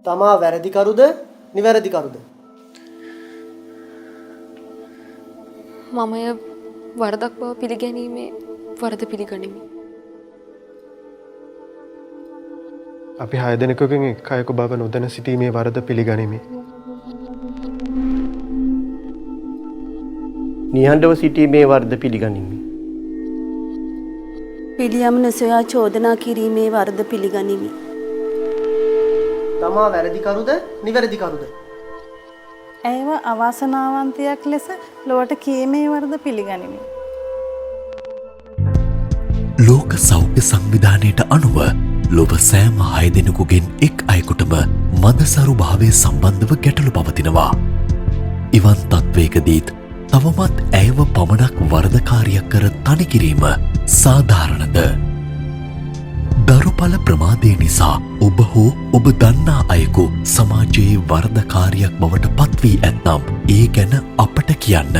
තමා වැරදිකරුද නිවැරදිකරුද? මමය වරදක් බව පිළිගැනීමේ වරද පිළිගනිමි. අපි 6 දෙනෙකුගෙන් එක් අයෙකු බව නොදැන සිටීමේ වරද පිළිගනිමි. නිහඬව සිටීමේ වරද පිළිගනිමි. පිළියම නොසොයා චෝදනා කිරීමේ වරද පිළිගනිමි. තමා වැරදිකරුද නිවැරදිකරුද? ඇයව අවාසනාවන්තයක් ලෙස ලොවට කීමේ වරද පිළිගනිමි. ලෝක සෞඛ්‍ය සංවිධානයට අනුව ලොව සෑම 6 දෙනෙකුගෙන් එක් අයෙකුටම මදසරු භාවය සම්බන්ධව ගැටලු පවතිනවා. ඉවන් තත්වයකදීත් තවමත් ඇයව පමණක් වරදකාරියක් කර තනිකිරීම සාධාරණද? දරුඵල ප්‍රමාදය නිසා ඔබ හෝ ඔබ දන්නා අයෙකු සමාජයේ වරදකාරියක් බවට පත්වී ඇත්නම් ඒ ගැන අපට කියන්න.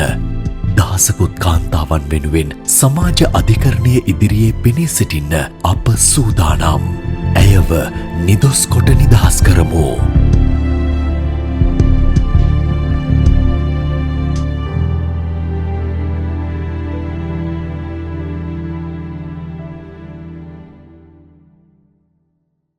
දහසකුත් කාන්තාවන් වෙනුවෙන් සමාජ අධිකරණය ඉදිරියේ පෙනී සිටින්න අප සූදානම්. ඇයව නිදොස් කොට නිදහස් කරමු.